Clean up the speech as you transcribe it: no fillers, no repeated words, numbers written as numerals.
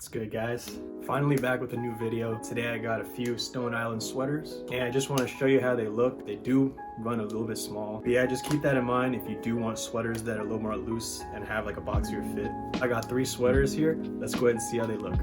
What's good, guys? Finally back with a new video. Today I got a few Stone Island sweaters and I just want to show you how they look. They do run a little bit small, but yeah, just keep that in mind if you do want sweaters that are a little more loose and have like a boxier fit. I got 3 sweaters here. Let's go ahead and see how they look.